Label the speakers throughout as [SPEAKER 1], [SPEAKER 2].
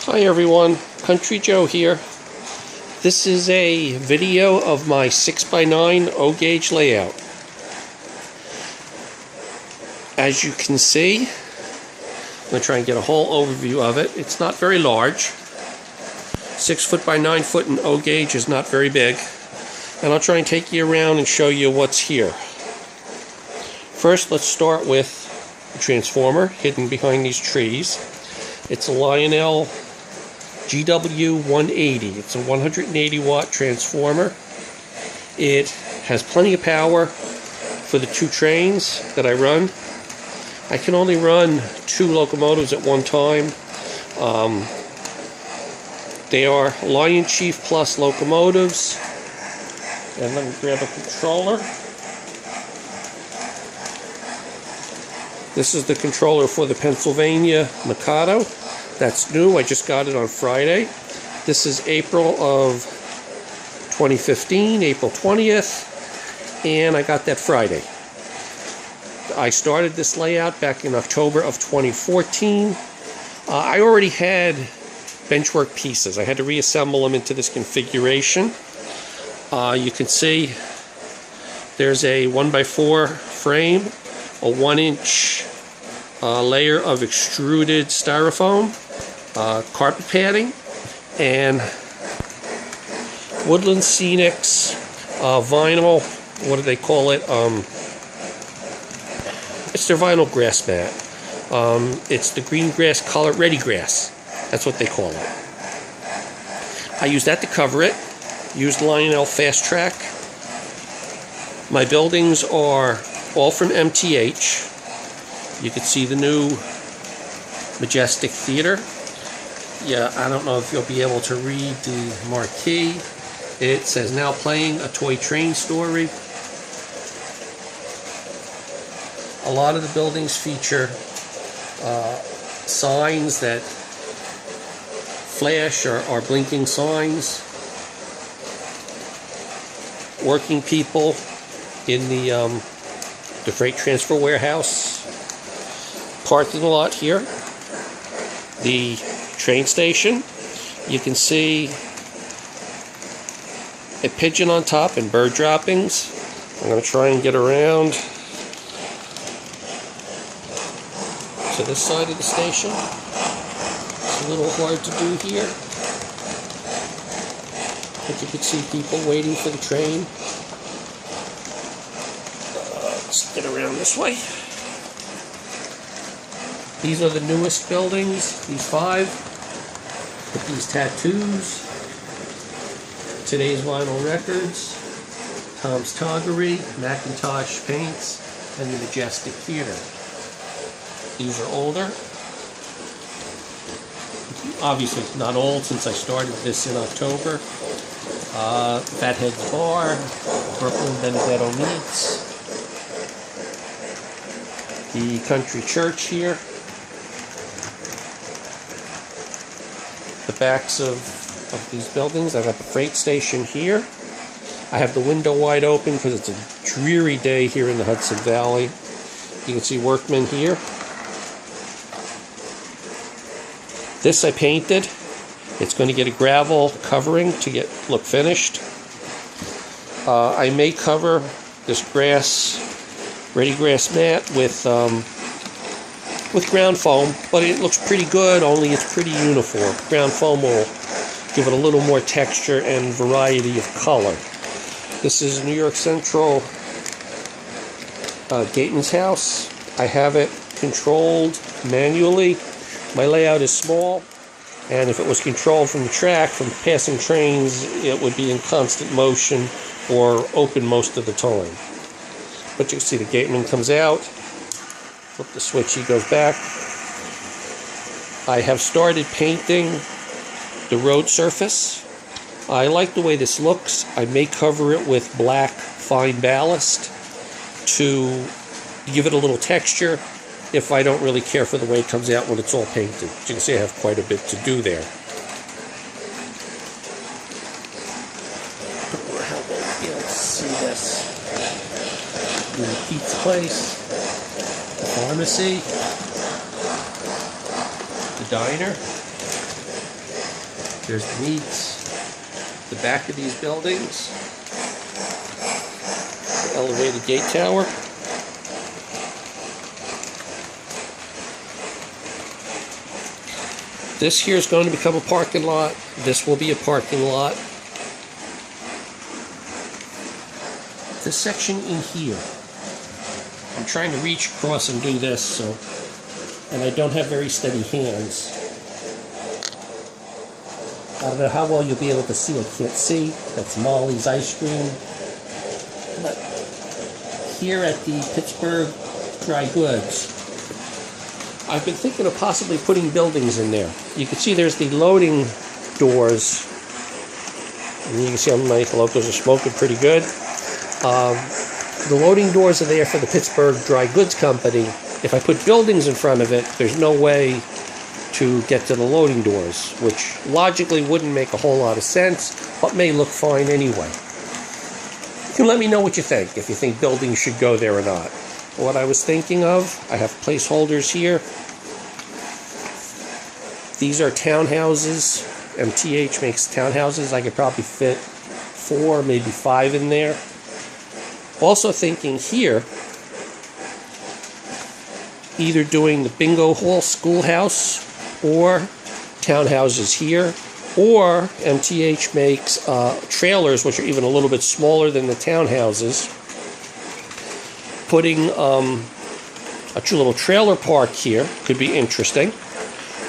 [SPEAKER 1] Hi everyone, Country Joe here. This is a video of my 6x9 O-gauge layout. As you can see, I'm going to try and get a whole overview of it. It's not very large. 6 foot by 9 foot in O-gauge is not very big. And I'll try and take you around and show you what's here. First, let's start with the transformer hidden behind these trees. It's a Lionel GW180. It's a 180 watt transformer. It has plenty of power for the 2 trains that I run. I can only run 2 locomotives at one time. They are Lion Chief Plus locomotives. And let me grab a controller. This is the controller for the Pennsylvania Mikado. That's new. I just got it on Friday. This is April of 2015, April 20th, and I got that Friday. I started this layout back in October of 2014. I already had benchwork pieces. I had to reassemble them into this configuration. You can see there's a 1x4 frame, a 1-inch layer of extruded styrofoam, carpet padding, and Woodland Scenics vinyl, what do they call it? It's their vinyl grass mat. It's the green grass color, ready grass. That's what they call it. I used that to cover it. Used Lionel Fast Track. My buildings are all from MTH. You can see the new Majestic Theater. Yeah, I don't know if you'll be able to read the marquee. It says now playing a toy train story. A lot of the buildings feature signs that flash or are blinking signs. Working people in the freight transfer warehouse parking lot here. The train station. You can see a pigeon on top and bird droppings. I'm going to try and get around to this side of the station. It's a little hard to do here, but you can see people waiting for the train. Let's get around this way. These are the newest buildings, these 5, with these tattoos. Today's Vinyl Records, Tom's Toggery, Macintosh Paints, and the Majestic Theater. These are older. Obviously not old since I started this in October. Fathead's Bar, Brooklyn Benedetto Meats, the Country Church here, the backs of these buildings. I got the freight station here. I have the window wide open because it's a dreary day here in the Hudson Valley. You can see workmen here. This I painted. It's going to get a gravel covering to look finished. I may cover this ready grass mat with ground foam, but it looks pretty good, only it's pretty uniform. Ground foam will give it a little more texture and variety of color. This is New York Central Gateman's house. I have it controlled manually. My layout is small, and if it was controlled from the track, from passing trains, it would be in constant motion or open most of the time. But you can see the gateman comes out, flip the switch, he goes back. I have started painting the road surface. I like the way this looks. I may cover it with black fine ballast to give it a little texture if I don't really care for the way it comes out when it's all painted. As you can see, I have quite a bit to do there. I don't know how well you'll be able to see this. The Pete's Place, the pharmacy, the diner, There's the meets, the back of these buildings, the elevated gate tower. This here is going to become a parking lot. This will be a parking lot. This section in here, I'm trying to reach across and do this, and I don't have very steady hands. I don't know how well you'll be able to see. I can't see. That's Molly's Ice Cream. But here at the Pittsburgh Dry Goods, I've been thinking of possibly putting buildings in there. You can see there's the loading doors. And you can see my locals are smoking pretty good. The loading doors are there for the Pittsburgh Dry Goods Company. If I put buildings in front of it, there's no way to get to the loading doors, which logically wouldn't make a whole lot of sense, but may look fine anyway. You can let me know what you think, if you think buildings should go there or not. What I was thinking of, I have placeholders here. These are townhouses. MTH makes townhouses. I could probably fit 4, maybe 5 in there. Also thinking here, either doing the bingo hall schoolhouse or townhouses here, or MTH makes trailers, which are even a little bit smaller than the townhouses. Putting a little trailer park here could be interesting.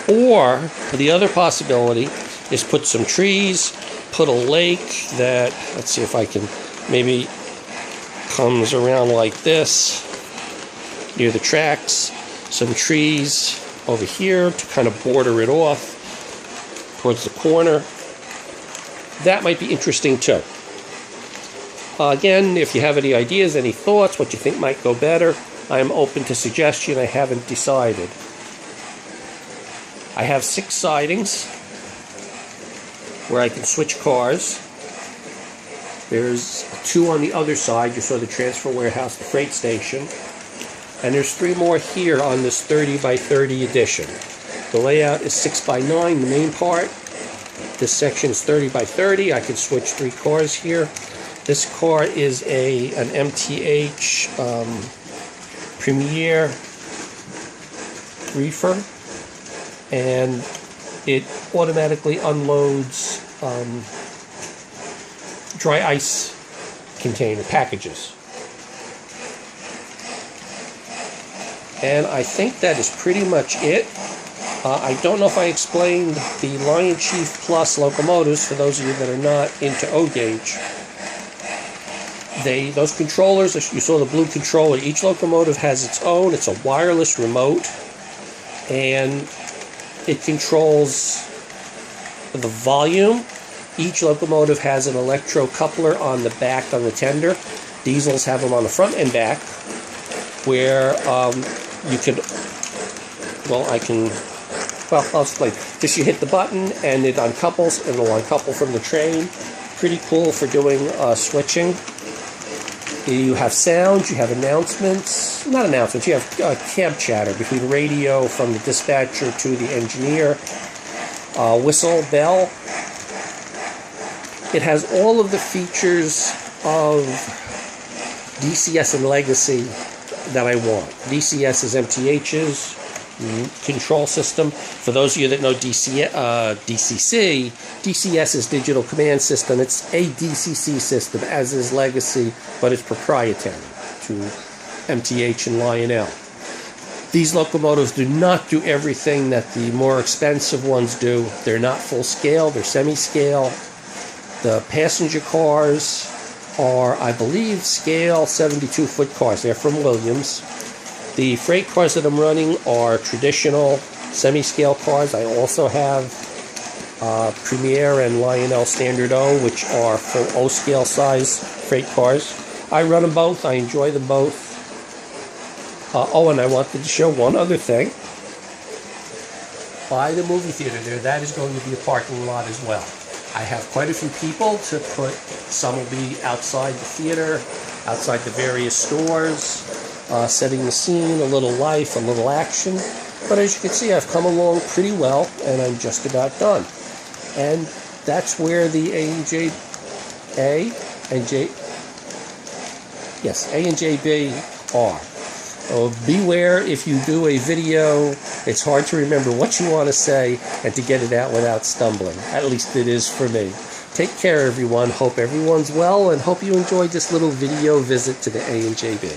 [SPEAKER 1] Or the other possibility is put some trees, put a lake that, let's see if I can, maybe comes around like this near the tracks. Some trees over here to kind of border it off towards the corner. That might be interesting too. Again, if you have any ideas, any thoughts, what you think might go better, I am open to suggestion. I haven't decided. I have 6 sidings where I can switch cars. There's 2 on the other side. You saw the transfer warehouse, the freight station. And there's 3 more here on this 30 by 30 edition. The layout is 6 by 9, the main part. This section is 30 by 30. I can switch 3 cars here. This car is an MTH Premier reefer, and it automatically unloads dry ice container packages. And I think that is pretty much it. I don't know if I explained the Lion Chief Plus locomotives for those of you that are not into O-gauge. Those controllers, you saw the blue controller, each locomotive has its own. It's a wireless remote, and it controls the volume. Each locomotive has an electro coupler on the back on the tender. Diesels have them on the front and back, where you can, I'll explain. Just you hit the button and it uncouples, and it'll uncouple from the train. Pretty cool for doing switching. You have sounds, you have announcements, not announcements, you have cab chatter between radio from the dispatcher to the engineer, whistle, bell. It has all of the features of DCS and Legacy that I want. DCS is MTH's control system. For those of you that know DCC, DCS is Digital Command System. It's a DCC system, as is Legacy, but it's proprietary to MTH and Lionel. These locomotives do not do everything that the more expensive ones do. They're not full scale, they're semi-scale. The passenger cars are, I believe, scale 72-foot cars. They're from Williams. The freight cars that I'm running are traditional semi-scale cars. I also have Premier and Lionel Standard O, which are full O-scale size freight cars. I run them both. I enjoy them both. And I wanted to show one other thing. By the movie theater there, that is going to be a parking lot as well. I have quite a few people to put. Some will be outside the theater, outside the various stores, setting the scene, a little life, a little action. But as you can see, I've come along pretty well, and I'm just about done. And that's where the A and J B are. Beware if you do a video, it's hard to remember what you want to say and to get it out without stumbling. At least it is for me. Take care, everyone. Hope everyone's well, and hope you enjoyed this little video visit to the A and J B.